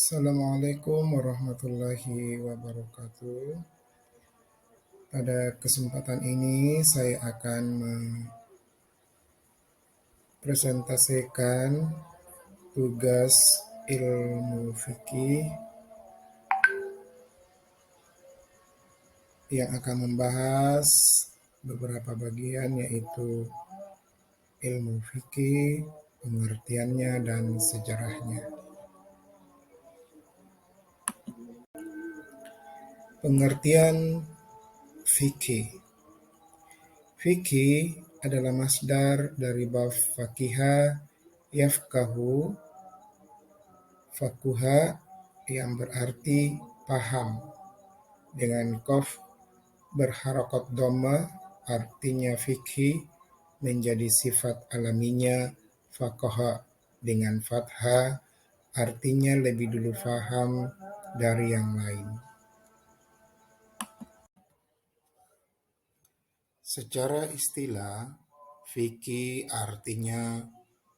Assalamualaikum warahmatullahi wabarakatuh. Pada kesempatan ini saya akan mempresentasikan tugas ilmu fikih yang akan membahas beberapa bagian, yaitu ilmu fikih, pengertiannya, dan sejarahnya. Pengertian fikih. Fikih adalah masdar dari bab fakiha yafkahu, fakuha yang berarti paham, dengan qaf berharokat dhamma, artinya fikih menjadi sifat alaminya faqaha dengan fathah, artinya lebih dulu faham dari yang lain. Secara istilah, fikih artinya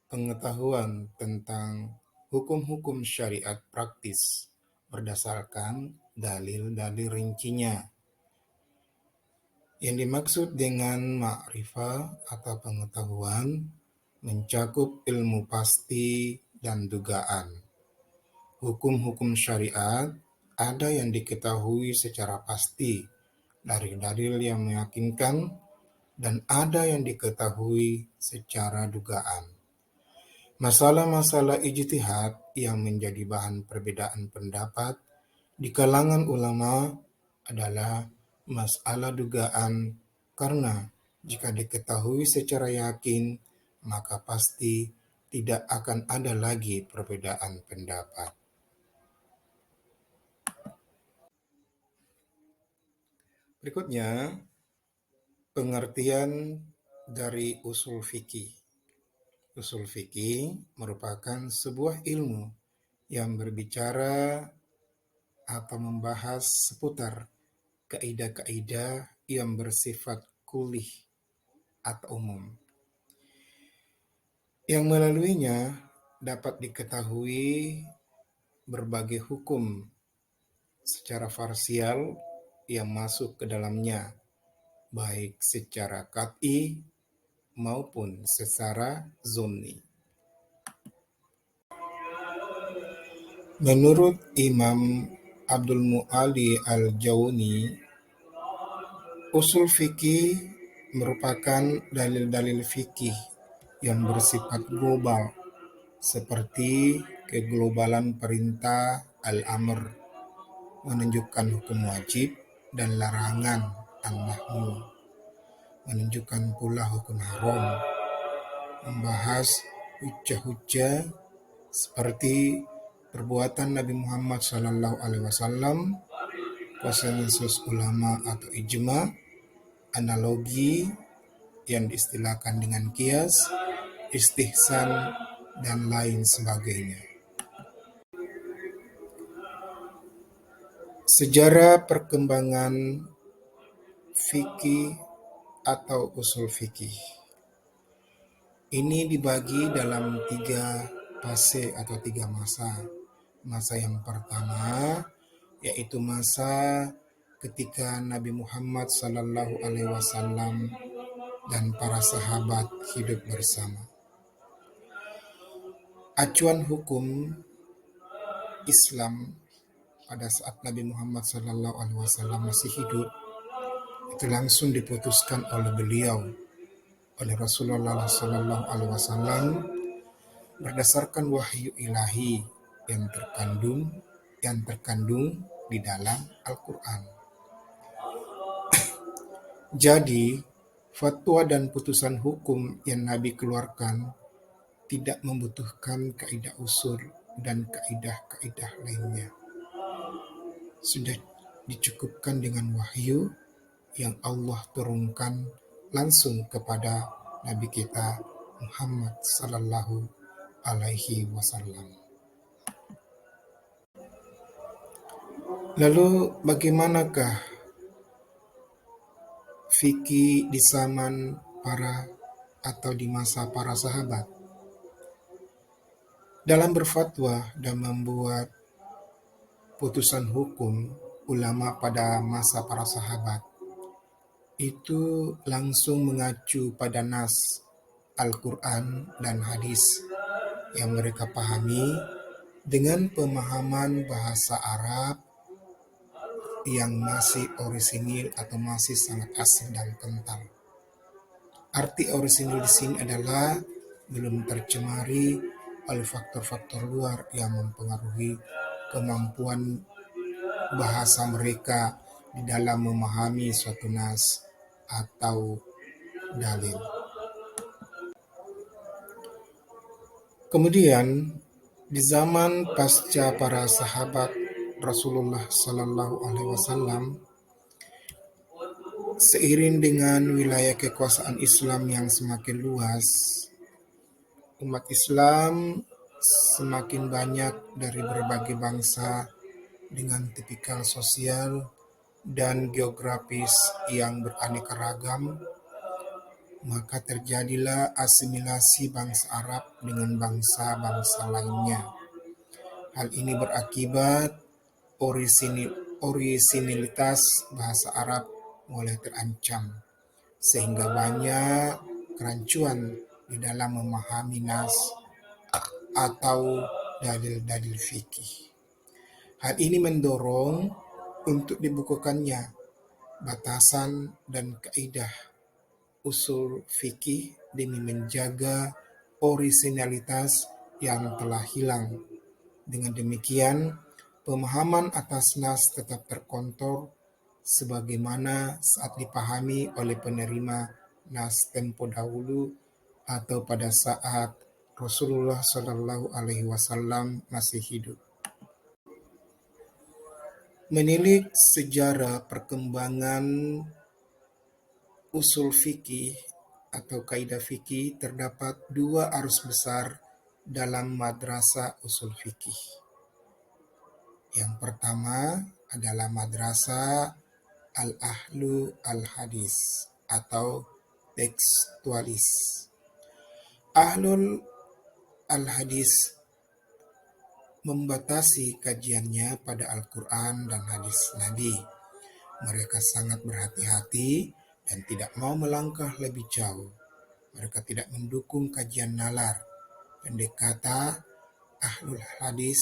pengetahuan tentang hukum-hukum syariat praktis berdasarkan dalil-dalil rincinya. Yang dimaksud dengan ma'rifah atau pengetahuan mencakup ilmu pasti dan dugaan. Hukum-hukum syariat ada yang diketahui secara pasti dari dalil yang meyakinkan, dan ada yang diketahui secara dugaan. Masalah-masalah ijtihad yang menjadi bahan perbedaan pendapat di kalangan ulama adalah masalah dugaan, karena jika diketahui secara yakin, maka pasti tidak akan ada lagi perbedaan pendapat. Berikutnya, pengertian dari usul fikih. Usul fikih merupakan sebuah ilmu yang berbicara atau membahas seputar kaidah-kaidah yang bersifat kulih atau umum, yang melaluinya dapat diketahui berbagai hukum secara parsial yang masuk ke dalamnya, baik secara qat'i maupun secara zonni. Menurut Imam Abdul Mu'ali Al-Jauni, usul fikih merupakan dalil-dalil fikih yang bersifat global, seperti keglobalan perintah al-amr, menunjukkan hukum wajib, dan larangan an-nahyu, menunjukkan pula hukum haram, membahas hujjah-hujjah seperti perbuatan Nabi Muhammad SAW, konsensus ulama atau ijma, analogi yang diistilahkan dengan qiyas, istihsan, dan lain sebagainya. Sejarah perkembangan fikih atau usul fikih ini dibagi dalam 3 fase atau 3 masa. Masa yang pertama yaitu masa ketika Nabi Muhammad SAW dan para sahabat hidup bersama. Acuan hukum Islam pada saat Nabi Muhammad SAW masih hidup itu langsung diputuskan oleh beliau, oleh Rasulullah SAW, berdasarkan wahyu ilahi yang terkandung di dalam Al-Quran. Jadi, fatwa dan putusan hukum yang Nabi keluarkan tidak membutuhkan kaidah usul dan kaidah-kaidah lainnya. Sudah dicukupkan dengan wahyu yang Allah turunkan langsung kepada Nabi kita Muhammad sallallahu alaihi wasallam. Lalu bagaimanakah fikih di zaman di masa para sahabat? Dalam berfatwa dan membuat putusan hukum ulama pada masa para sahabat itu langsung mengacu pada nas Al-Quran dan hadis yang mereka pahami dengan pemahaman bahasa Arab yang masih orisinil atau masih sangat asing dan kental. Arti orisinil di sini adalah belum tercemari oleh faktor-faktor luar yang mempengaruhi kemampuan bahasa mereka di dalam memahami suatu nas atau dalil. Kemudian di zaman pasca para sahabat Rasulullah Sallallahu Alaihi Wasallam, seiring dengan wilayah kekuasaan Islam yang semakin luas, umat Islam semakin banyak dari berbagai bangsa dengan tipikal sosial dan geografis yang beraneka ragam, maka terjadilah asimilasi bangsa Arab dengan bangsa-bangsa lainnya. Hal ini berakibat orisinilitas bahasa Arab mulai terancam, sehingga banyak kerancuan di dalam memahami nas atau dalil-dalil fikih. Hal ini mendorong untuk dibukukannya batasan dan kaidah usul fikih demi menjaga orisinalitas yang telah hilang. Dengan demikian, pemahaman atas nas tetap terkontrol sebagaimana saat dipahami oleh penerima nas tempo dahulu atau pada saat Rasulullah Shallallahu Alaihi Wasallam masih hidup. Menilik sejarah perkembangan usul fikih atau kaidah fikih, terdapat dua arus besar dalam madrasah usul fikih. Yang pertama adalah madrasah al-ahlu al-hadis atau tekstualis. Ahlul al-hadis membatasi kajiannya pada Al-Quran dan hadis Nabi. Mereka sangat berhati-hati dan tidak mau melangkah lebih jauh. Mereka tidak mendukung kajian nalar. Pendek kata, ahlul hadis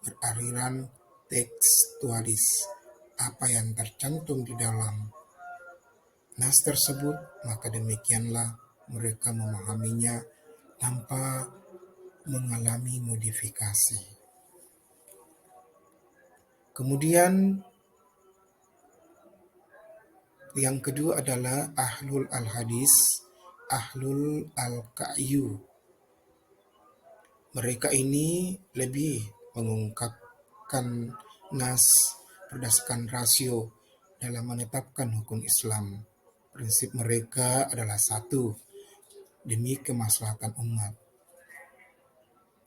beraliran tekstualis. Apa yang tercantum di dalam nas tersebut, maka demikianlah mereka memahaminya tanpa mengalami modifikasi. Kemudian yang kedua adalah ahlul al-hadis, ahlul al-ka'yu. Mereka ini lebih mengungkapkan nas berdasarkan rasio dalam menetapkan hukum Islam. Prinsip mereka adalah satu, demi kemaslahatan umat.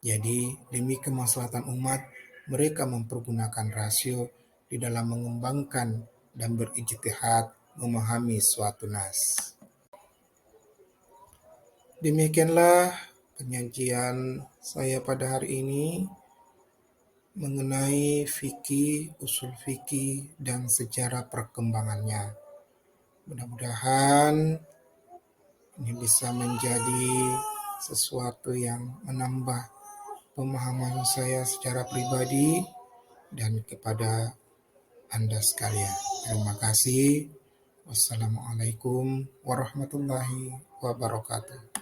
Jadi, demi kemaslahatan umat, mereka mempergunakan rasio di dalam mengembangkan dan berijtihad memahami suatu nas. Demikianlah penyajian saya pada hari ini mengenai fikih, usul fikih, dan sejarah perkembangannya. Mudah-mudahan ini bisa menjadi sesuatu yang menambah pemahaman saya secara pribadi dan kepada Anda sekalian. Terima kasih. Wassalamualaikum warahmatullahi wabarakatuh.